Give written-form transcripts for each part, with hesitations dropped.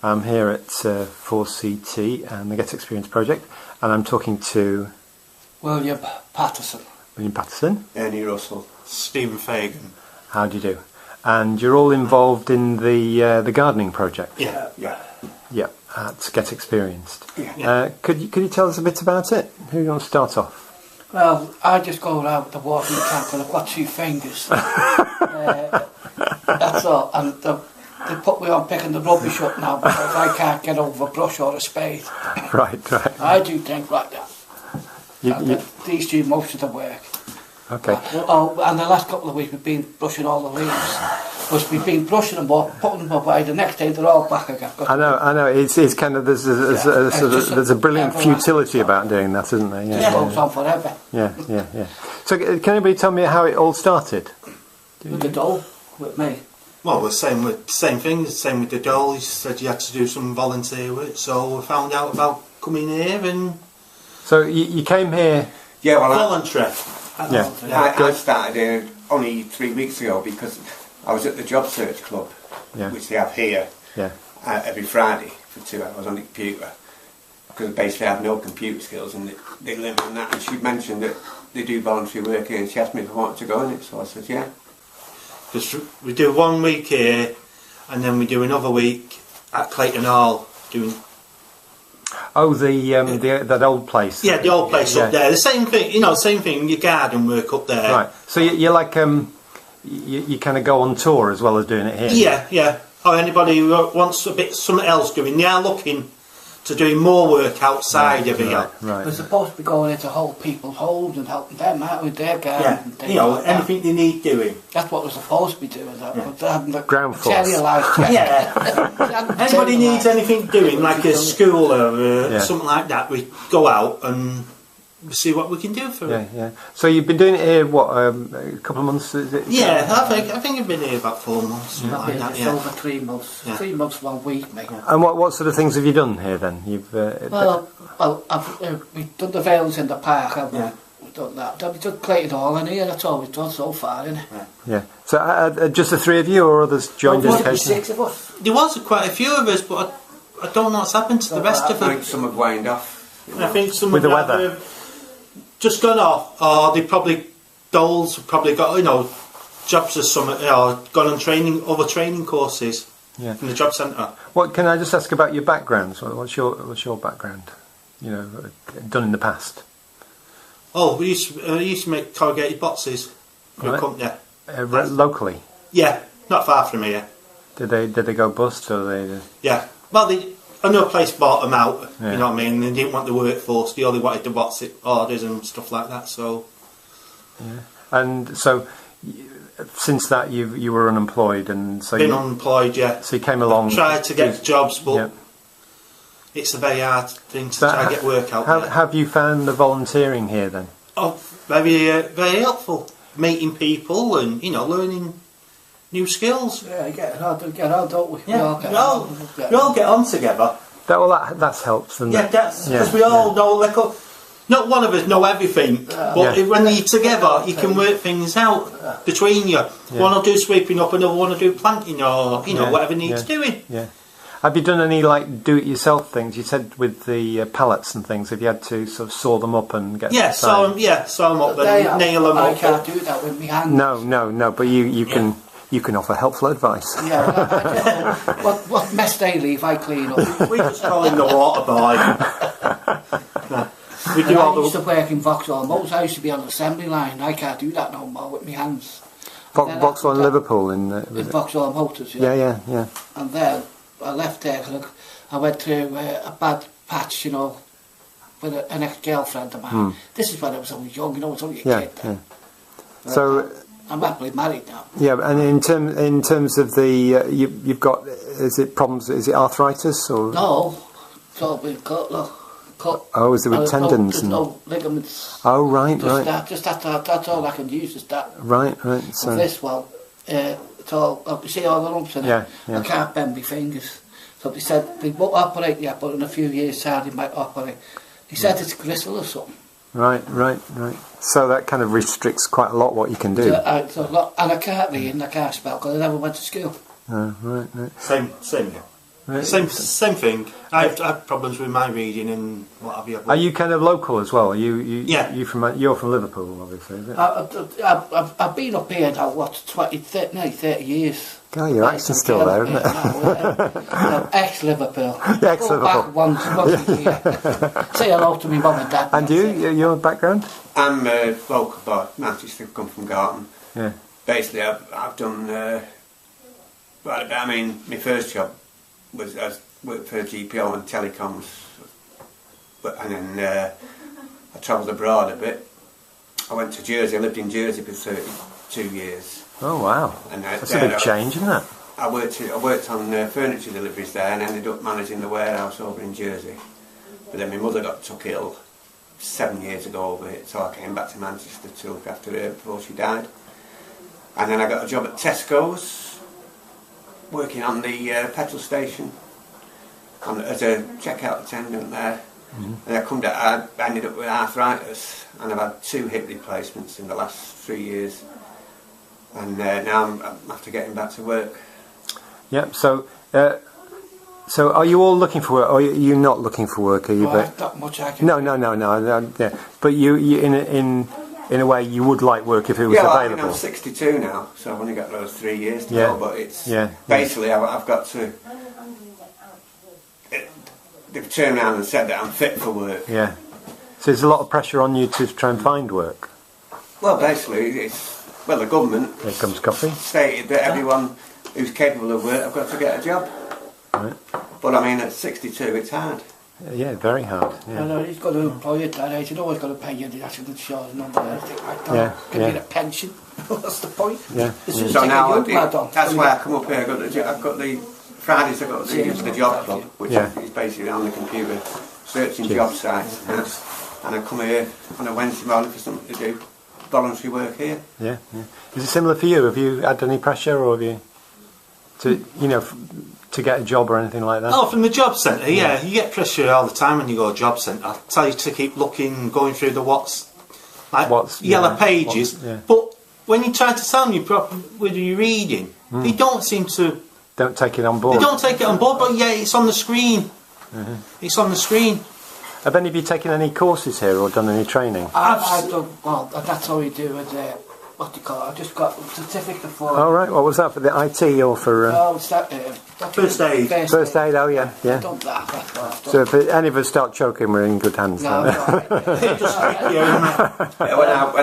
I'm here at 4CT and the Get Experience project, and I'm talking to William Patterson. Ernie Russell. Steve Fagan. How do you do? And you're all involved in the gardening project. Yeah. Yeah, at Get Experienced. Yeah. Could you tell us a bit about it? Who do you want to start off? Well, I just go around the watering tank and I've got 2 fingers. That's all. And they put me on picking the rubbish up now because I can't get over a brush or a spade. Right. I do things like that. These do most of the work. Okay. And the last couple of weeks we've been brushing all the leaves. Because we've been brushing them up, putting them away, the next day they're all back again. I know. It's kind of there's a brilliant futility about doing that, isn't there? It goes on forever. Yeah. So can anybody tell me how it all started? With the doll, with me. Well, the same thing. The same with the doll. You said you had to do some volunteer work, so we found out about coming here and. So you came here. Yeah, well, voluntary. I started here only 3 weeks ago because I was at the Job Search Club, which they have here every Friday for 2 hours on the computer. Because basically I have no computer skills and they limit on that. And she mentioned that they do voluntary work here and she asked me if I wanted to go in it, so I said yeah. Because we do 1 week here and then we do another week at Clayton Hall doing. Oh, that old place. Yeah, the old place up there. The same thing, same thing. Your garden work up there. Right. So you're like you kind of go on tour as well as doing it here. Yeah. Or anybody who wants something else doing, they are looking to do more work outside of here. Right. We're supposed to be going into whole people's homes and helping them out with their garden. Yeah. Anything they need doing. That's what we're supposed to be doing. But they haven't ground force. Anybody needs anything doing, like a school or something like that, we go out and we see what we can do for it. Yeah. So you've been doing it here, what, a couple of months? Is it? Yeah, I think I've been here about 4 months. I've been here over 3 months. 3 months, 1 week, mate. And what sort of things have you done here then? We've done the veils in the park, haven't we? We've done that. Then we've done Clayton Hall in here. That's all we've done so far, isn't it? Yeah. So just the 3 of you, or others joined in occasionally? 6 of us. There was quite a few of us, but I don't know what's happened to the rest of them. I think some have waned off. I think some with the have weather. Just gone off, or dolls have probably got jobs or something, gone on other training courses in the job centre. What can I just ask about your backgrounds? What's your background? Done in the past. Oh, we used to make corrugated boxes for a company. Locally. Yeah, not far from here. Did they go bust or they? Yeah, well, another place bought them out. You know what I mean? They didn't want the workforce. They only wanted the box orders and stuff like that. So. Yeah. And so, since that you were unemployed, and so been unemployed. Yeah. So you came along. Tried to get jobs, but it's a very hard thing to try to get work out. Have you found the volunteering here then? Oh, very helpful. Meeting people and learning new skills. Yeah, get on, don't we? Yeah, we all get on together. That's helps, doesn't it? Because we all know. Not one of us know everything, but when you're together, you can work things out between you. One will do sweeping up, another one will do planting, or whatever needs doing. Yeah. Have you done any do-it-yourself things? You said with the pallets and things. Have you had to sort of saw them up and get? Saw them up and nail them up. I can't do that with my hands. No. But you can. You can offer helpful advice. Yeah, what mess they leave, I clean up. We just call him the water boy. I used to work in Vauxhall Motors. I used to be on the assembly line. I can't do that no more with my hands. Vauxhall in Liverpool in Vauxhall Motors. Yeah. And then I left there because I went through a bad patch, with an ex-girlfriend of mine. This is when I was young, I was only a kid then. So. I'm happily married now. Yeah, and in terms of the you've got, is it problems? Is it arthritis or? No, it's all been cut. Oh, is there with tendons? There's no ligaments. Oh, right. Just that's all I can use is that. Right. So this it's all. You see all the lumps in it. Yeah. I can't bend my fingers. So they said they won't operate yet, but in a few years' time they might operate. They said it's gristle or something. Right. So that kind of restricts quite a lot what you can do. It's a lot, and I can't read and I can't spell because I never went to school. Oh, right. Same here. Same thing. I've had problems with my reading and what have you. Are you kind of local as well? Yeah. You're from Liverpool, obviously, is it? I've been up here now, nearly 30 years. Oh, your accent's still there, isn't it? Ex-Liverpool. Ex-Liverpool. Go back once a year. Say hello to me mum and dad. And your background? I'm local, but Manchester, come from Garton. Yeah. Basically, I've done. My first job was I worked for a GPO on telecoms, and then I travelled abroad a bit. I went to Jersey. I lived in Jersey for 32 years. Oh wow! And that's a big change, isn't it? I worked on furniture deliveries there, and ended up managing the warehouse over in Jersey. But then my mother got took ill 7 years ago over it, so I came back to Manchester to look after her before she died. And then I got a job at Tesco's, working on the petrol station as a checkout attendant there. And I ended up with arthritis, and I've had 2 hip replacements in the last 3 years. And now I'm after getting back to work. Yeah. So are you all looking for work, or are you not looking for work? Are you? Not much I can. No. Yeah. But you in a way, you would like work if it was available. I'm 62 now, so I've only got those 3 years to go. But it's basically I've got to. They've turned around and said that I'm fit for work. Yeah. So there's a lot of pressure on you to try and find work. Well, basically, the government. Here comes coffee. Stated that everyone who's capable of work, I've got to get a job. Right. But I mean, at 62, it's hard. Yeah, very hard. Yeah. No, he's got to employ you at that age. He's always got to pay you the national insurance number. Give you a pension. That's the point. Yeah. So now that's why I come up here. I've got the Fridays. I've got the job club, which is basically on the computer, searching job sites, and I come here on a Wednesday morning for something to do. Voluntary work here. Yeah. Is it similar for you? Have you had any pressure, or have you to get a job or anything like that? Oh, from the job centre, yeah. You get pressure all the time when you go to a job centre. I tell you to keep looking, going through the yellow pages. But when you try to tell them whether you're reading, they don't seem to. Don't take it on board. They don't take it on board, but it's on the screen. It's on the screen. Have any of you taken any courses here or done any training? I've done, well, that's all we do with, what do you call it, I just got a certificate for... Oh, right, what was that, for the IT or for... it's that, first aid. First aid, oh yeah. I've done that, that's what I've done. So if any of us start choking, we're in good hands. No, when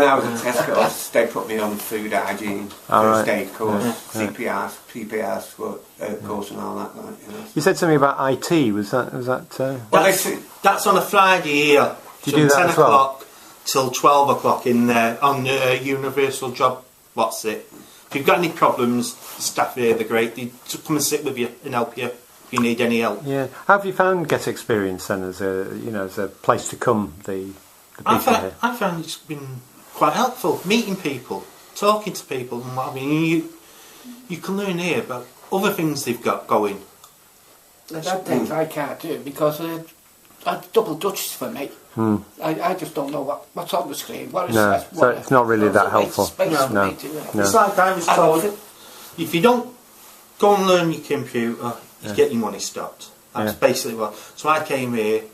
I was at Tesco's, they put me on food hygiene, first aid course, CPR, PPR course and all that. You said something about IT, was that that's on a Friday here. Do you do that 10 as well? o'clock till 12 o'clock in there on Universal Job. What's it? If you've got any problems, the staff here, they're great. They come and sit with you and help you if you need any help. Yeah. How have you found Get Experience then as a place to come? The people here. I found it's been quite helpful. Meeting people, talking to people, and what I mean. You can learn here about other things they've got going. There's things I can't do because double Dutch for me. I just don't know what's on the screen. So it's not really that helpful. No. It's like I was told, if you don't go and learn your computer, you get your money stopped. That's basically what. So I came here,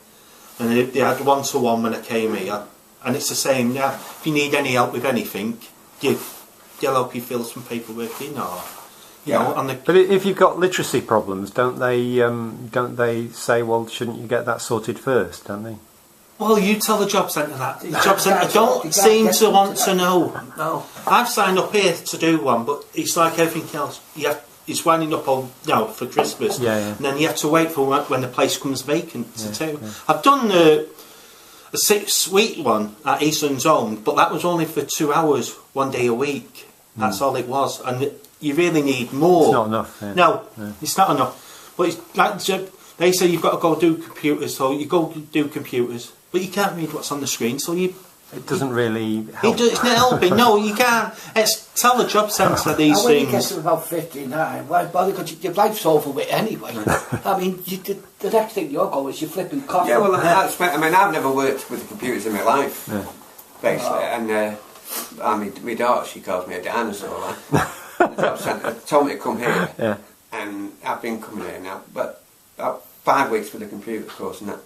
and they had one-to-one when I came here, and it's the same now. If you need any help with anything, they'll help you fill some paperwork in, or But if you've got literacy problems, don't they say, well, shouldn't you get that sorted first? Don't they? Well, you tell the job centre that. The job centre don't seem to want to know. No. I've signed up here to do one, but it's like everything else. It's winding up for Christmas, and then you have to wait for when the place comes vacant to do. I've done a 6-week one at Eastland's Home, but that was only for 2 hours, 1 day a week. That's all it was, and you really need more. It's not enough. Yeah. No, it's not enough. But it's like they say you've got to go do computers, so you go do computers, but you can't read what's on the screen, so you. It doesn't really help. It's not helping. No, you can't. Tell the job centre these when things. You get to about 59, why bother? Because your life's over with anyway. I mean, the next thing you're going is you're flipping coffee. Yeah, well, I've never worked with computers in my life, basically, and my daughter, she calls me a dinosaur. The job centre told me to come here, and I've been coming here now, but 5 weeks for the computer course and that.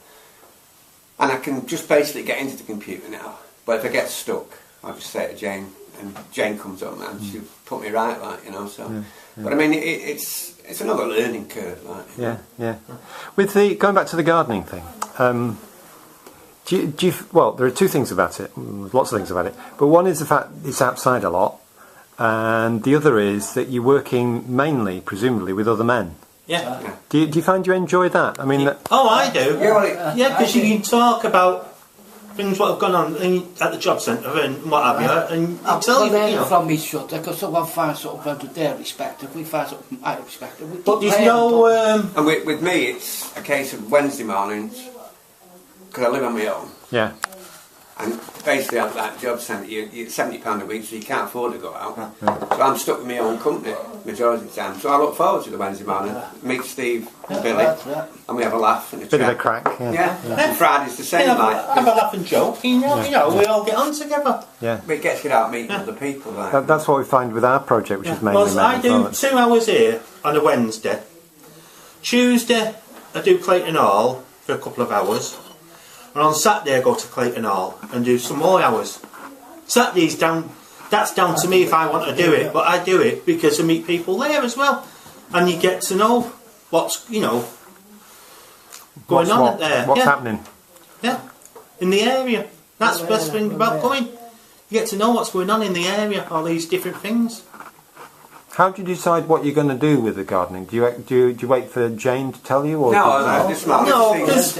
And I can just basically get into the computer now. But if I get stuck, I'll just say to Jane, and Jane comes up and she'll put me right, like, you know. So, but I mean, it's another learning curve, like. Yeah. With going back to the gardening thing, well, there are two things about it. Lots of things about it, but one is the fact it's outside a lot, and the other is that you're working mainly, presumably, with other men. Yeah. Do you find you enjoy that? I mean, I do. Yeah, because you can talk about things what have gone on at the job centre and what have you, and you tell you know. From each other, because someone finds something that they respect, if we find something I respect, but there's no. And with me, it's a case of Wednesday mornings, because I live on my own. Yeah. And basically at that job centre, you're £70 a week, so you can't afford to go out. So I'm stuck with my own company majority of the time. So I look forward to the Wednesday morning, meet Steve and Billy, and we have a laugh and a bit of chat. a crack. Yeah. And Friday's the same. Have a laugh and joke. You know, we all get on together. Yeah. We get to get out meeting other people. Like. That's what we find with our project, which is mainly men. I do 2 hours here on a Wednesday. Tuesday, I do Clayton Hall for a couple of hours. And on Saturday I go to Clayton Hall and do some more hours. Saturday's that's down to me if I want to do it, but I do it because I meet people there as well. And you get to know what's, going on there. What's happening? Yeah, in the area. That's the best thing about coming. You get to know what's going on in the area, all these different things. How do you decide what you're going to do with the gardening? Do you wait for Jane to tell you? Or No, because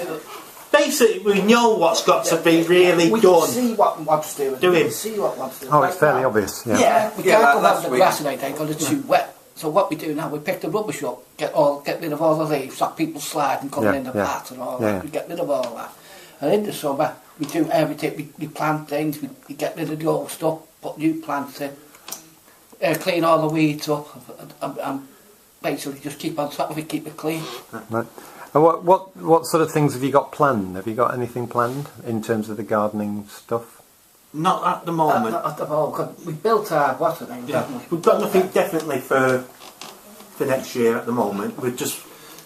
basically we know what's got to be really we done. Can see what wants doing. Doing. We can see what wants doing. Oh, it's fairly obvious. Yeah. We can't go out the grass and because it's too wet. So what we do now, we pick the rubbish up, get rid of all the leaves, stop people sliding, coming in the path and all that. We get rid of all that. And in the summer, we do everything. We plant things. We get rid of the old stuff, put new plants in, clean all the weeds up, and basically just keep on top of it, keep it clean. Right. And what sort of things have you got planned? Have you got anything planned in terms of the gardening stuff? Not at the moment. Not at the moment, because we built our name, haven't we? We've got nothing definitely for next year at the moment. We're just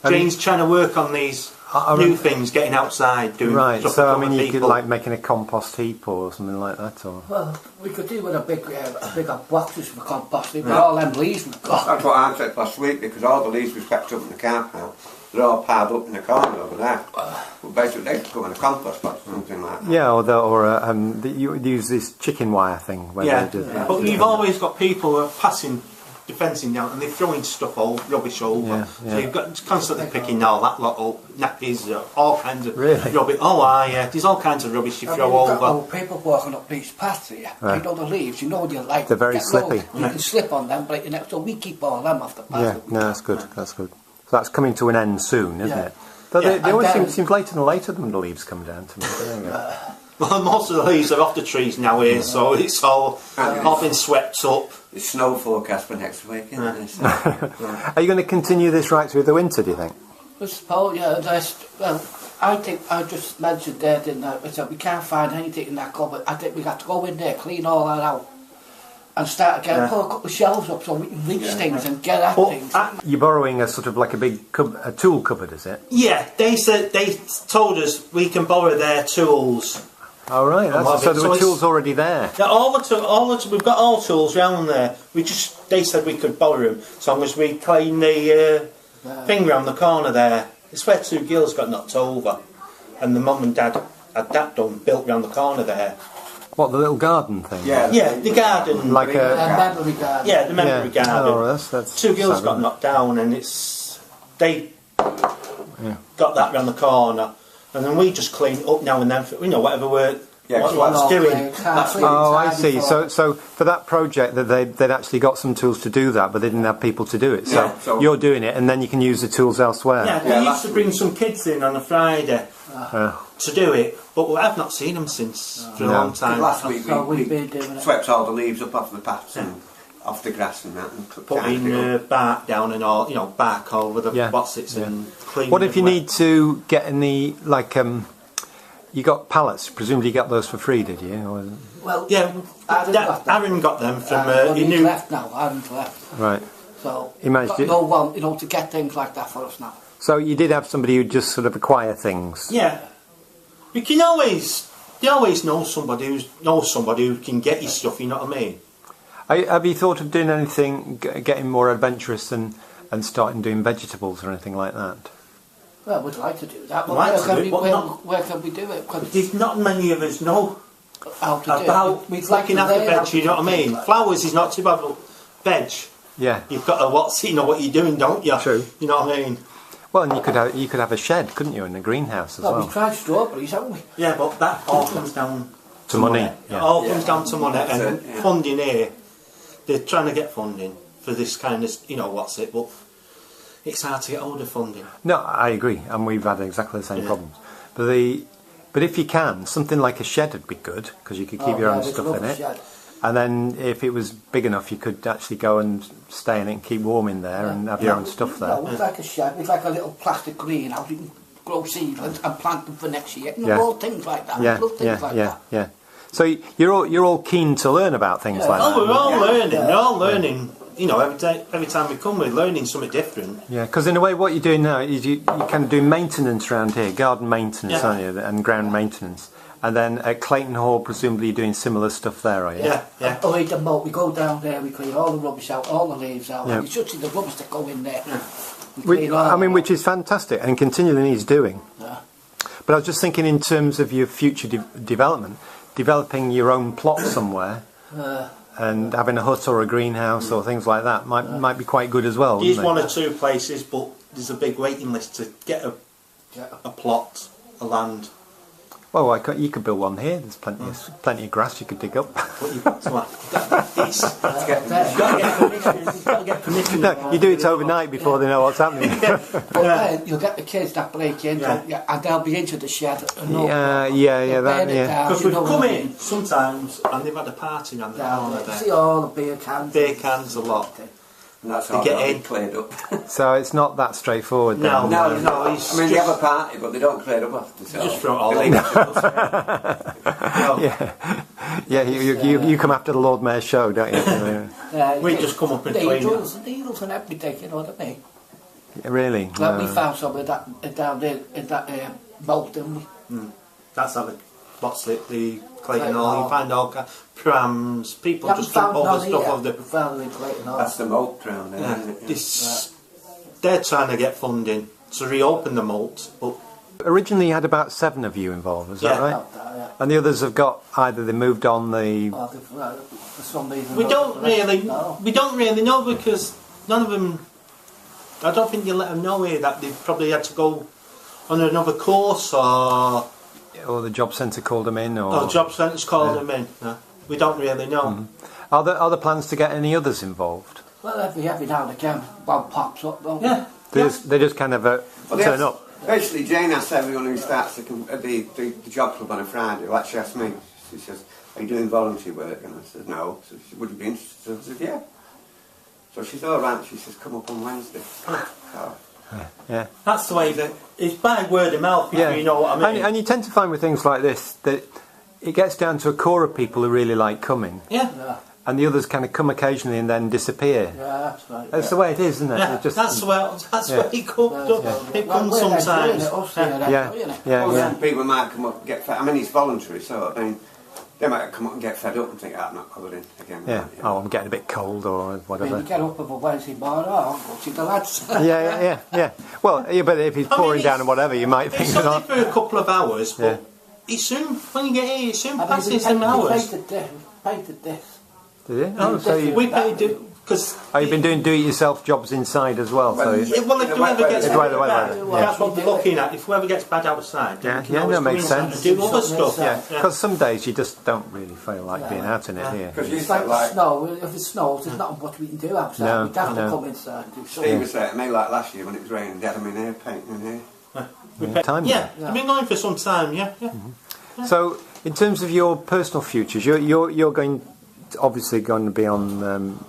Jane's trying to work on these new things, getting outside, doing stuff. So I mean, you could like making a compost heap or something like that, or well, we could do with a bigger boxes for composting. With all them leaves we've got. That's what I said last week, because all the leaves we've kept up in the car park, they're all piled up in the corner over there. Well, basically, they could go in a compost box or something like that. Yeah, you use this chicken wire thing. Where they do, but you've always got people who are passing the fencing down and they're throwing stuff rubbish over. So you've got constantly picking all that lot up, nappies, all kinds of rubbish. There's all kinds of rubbish you throw over. People walking up these paths here, you know the leaves, you know like they're very slippy. You can slip on them, but so we keep all them off the path. Yeah, no, that's good. That's good. So that's coming to an end soon, isn't it? Though they always seem later and later than the leaves come down to me. Well, most of the leaves are off the trees now here, so it's all been swept up. The snow forecast for next week, isn't it? So, Are you going to continue this right through the winter, do you think? I suppose, I think I just mentioned there, didn't I? So we can't find anything in that cupboard. I think we got to go in there, clean all that out, and start again, pull a couple of shelves up so we can reach things and get at things. You're borrowing a sort of like a big a tool cupboard, is it? Yeah, they told us we can borrow their tools. Oh right, so there were tools already there. Yeah, we've got all tools round there. They said we could borrow them as long as we clean the thing round the corner there. It's where 2 girls got knocked over, and the mum and dad had that done, built round the corner there. What, the little garden thing? Yeah, the garden. Like a memory garden. Yeah, the memory garden. Oh, that's 2 girls got knocked down, and they got that round the corner. And then we just clean it up now and then for, whatever what's doing. Oh, I see. So for that project, that they'd actually got some tools to do that, but they didn't have people to do it. So you're doing it, and then you can use the tools elsewhere. Yeah, they used to bring some kids in on a Friday to do it, but I've not seen them since for a long time. Last week we swept all the leaves up off the paths and off the grass and that, and putting bark down and all, bark over the bossets and cleaning. What if you need to get any you got pallets? Presumably you got those for free, did you? Or... Well, Aaron got them from. He left now. Aaron's left. Right. So he managed got no one, to get things like that for us now. So you did have somebody who just sort of acquire things. Yeah. You always know somebody who can get you stuff. You know what I mean? Have you thought of doing anything, getting more adventurous and starting doing vegetables or anything like that? Well, we'd like to do that, but where can we do it? There's not many of us know how to about looking after veg, you know what I mean? Flowers is not too bad, but veg, you've got to know what you're doing, don't you? True. You know what I mean? Well, and you could have a shed, couldn't you, in a greenhouse as well? We tried strawberries, haven't we? Yeah, but that all comes down to money. Yeah. It all comes down to money, and funding here. They're trying to get funding for this kind of, but it's hard to get hold of funding. No, I agree, and we've had exactly the same problems. But if you can, something like a shed would be good, because you could keep your own stuff in it. Shed. And then if it was big enough, you could actually go and stay in it and keep warm in there and have your own stuff there. No, it's like a shed, it's like a little plastic greenhouse. You can grow seedlings and plant them for next year. All things like that. Yeah. So you're all keen to learn about things like that. Oh, we're all learning. We're all learning. Every time we come, we're learning something different. Yeah, because in a way, what you're doing now is you kind of do maintenance around here, garden maintenance, aren't you, and ground maintenance. And then at Clayton Hall, presumably you're doing similar stuff there, are you? Yeah. Oh, we go down there, we clean all the rubbish out, all the leaves out. You should see the rubbish that go in there. Which is fantastic and continually needs doing. Yeah. But I was just thinking in terms of your future development, developing your own plot somewhere. And having a hut or a greenhouse or things like that might be quite good as well. There's one or two places, but there's a big waiting list to get a plot, a land. Well, you could build one here. There's plenty of grass you could dig up. You've got to get permission. No, you do it overnight before they know what's happening. You'll get the kids that break in, and they'll be into the shed. Because we've come in sometimes, and they've had a party on the corner there. See all the beer cans. Beer cans a lot. And that's how they cleared up. So it's not that straightforward. No. I mean, they have a party, but they don't clear up after themselves. Just throw it all you come after the Lord Mayor's show, don't you? We just come up and clean needles and everything, you know what I mean? Really? Well, we found some of that down there in that moat, didn't we? That's how the Clayton Hall. You find all kinds prams. People just dump all the stuff of the. That's the moat round there. They're trying to get funding to reopen the moat, but originally you had about 7 of you involved. Is that right? And the others have got either they moved on the. We don't really know because none of them. I don't think you let them know here that they've probably had to go on another course or the job centre called them in, or job centre's called them in. No, we don't really know. Are there plans to get any others involved? Well, every now and again, one pops up. They just kind of turn up. Basically, Jane asks everyone who starts the job club on a Friday. Well, she asked me. She says, "Are you doing voluntary work?" And I said, "No." So she said, "Would you be interested?" I said, "Yeah." So she's all right. She says, "Come up on Wednesday." Yeah, that's the way that it's by word of mouth. You know what I mean. And you tend to find with things like this that it gets down to a core of people who really like coming. Yeah. And the others kind of come occasionally and then disappear. Yeah, that's right. That's the way it is, isn't it? Yeah, that's the way it comes. It comes sometimes. Some people might come up and get fed. I mean, it's voluntary, so I mean, they might come up and get fed up and think, I'm not colouring again. Yeah. Oh, I'm getting a bit cold or whatever. You get up of a Wednesday morning, I'll go see the lads. Yeah. Well, but if he's pouring down and whatever, you might think. It's only for a couple of hours, but it's soon, when you get here, it soon passes some hours. We painted this. Did you? Oh, so we paid it because. You've been doing do-it-yourself jobs inside as well. If the weather gets bad, that's what we're looking at. If the weather gets bad outside, that makes sense. Do other stuff. Because some days you just don't really feel like being out in it here. It's like the snow. If it snows, there's not much we can do outside. We'd have to come inside and do something. Steve was saying to me like last year when it was raining, they had them in here painting in here. I've been going for some time. So, in terms of your personal futures, you're obviously going to be on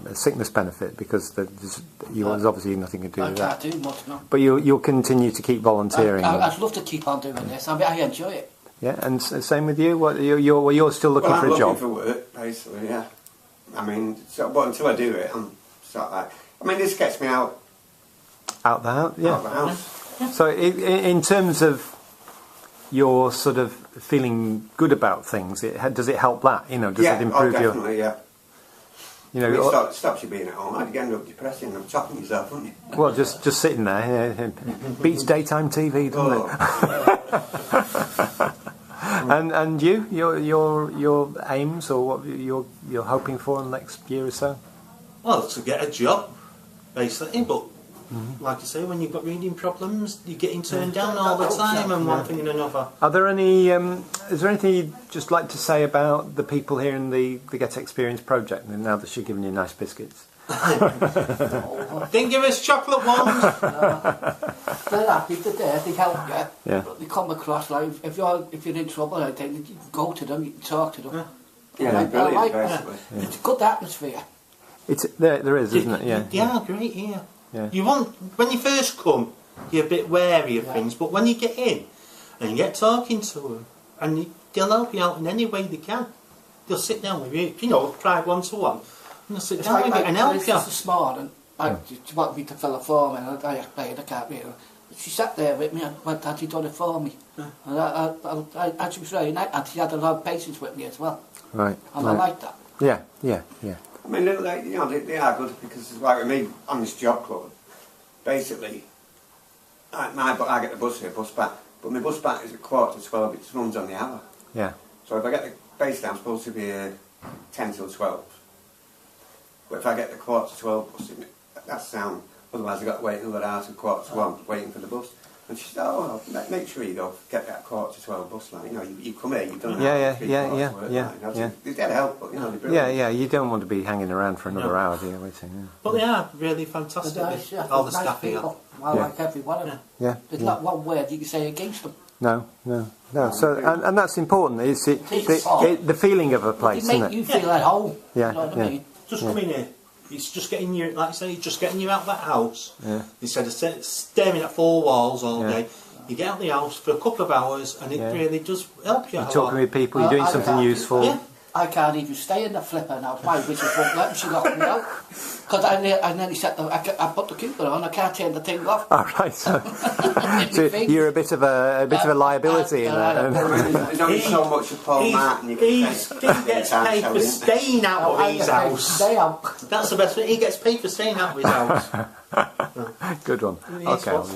a sickness benefit because there's obviously nothing to do with that. I can't do much, no. But you'll continue to keep volunteering. I'd love to keep on doing this. I enjoy it. Yeah, and same with you. You're still looking for a job. I'm looking for work, basically. Yeah. I mean, until I do it, I'm sort of like. I mean, this gets me out. Out the house. Yeah. Out the house. So in terms of your sort of feeling good about things, does it help that? You know, does it improve definitely, your... You know, it stops you being at home. I'd get up depressing and chopping yourself, wouldn't you? Well, just sitting there, beats daytime TV, doesn't it? And your aims, or what you're hoping for in the next year or so? Well, to get a job, basically, but like I say, when you've got reading problems, you're getting turned down all the time, and one thing and another. Are there any? Is there anything you'd just like to say about the people here in the Get Experience project? And now that she's given you nice biscuits, didn't give us chocolate ones. They're happy today. They help you. Yeah. But they come across like if you're in trouble, I think you can go to them, you can talk to them. Brilliant, basically. It's a good atmosphere. There is, isn't it? Yeah. They are great here. Yeah. You want, when you first come, you're a bit wary of things, but when you get in and you get talking to them, and they'll help you out in any way they can. They'll sit down with you, try one-to-one, and they'll sit down with you and help you. This morning, she wanted me to fill a form in, and I can't read it. She sat there with me and went, "Had you done it for me?" And I she was very nice, and she had a lot of patience with me as well. Right. And I like that. Yeah. I mean, they are good, because like with me on this job club, basically, I get the bus here, bus back, but my bus back is at 11:45. It runs on the hour. Yeah. So if I get the base down, I'm supposed to be here 10 till 12. But if I get the 11:45 bus, that's sound. Otherwise, I've got to wait another hour to 1:45 waiting for the bus. And she said, "Oh, well, make sure you go get that 11:45 bus line. You come here, you've done an hour, Yeah. They did help, but they're brilliant. Yeah. You don't want to be hanging around for another hour, do you? Waiting. Yeah. But they are really fantastic. All the staff here. I like every one of them. Yeah. There's not one word you can say against them. No. So, and that's important. It's the feeling of a place, They isn't make it? you feel at home. Yeah. You know what I mean? Just come in here. It's just getting you, like I say, just getting you out of that house. Yeah. Instead of staring at four walls all day, you get out of the house for a couple of hours, and it really does help you. You're talking with people. You're doing something useful. Yeah. I can't even stay in the flipping house. My witches won't let me. She locked me out. Because I nearly set I put the keeper on. I can't turn the thing off. Oh, right. So you're a bit of a liability in there. There's only so much of Paul Martin you can He gets paid for staying out of his house. Stay out. That's the best thing. He gets paid for staying out of his house. Good one. Okay.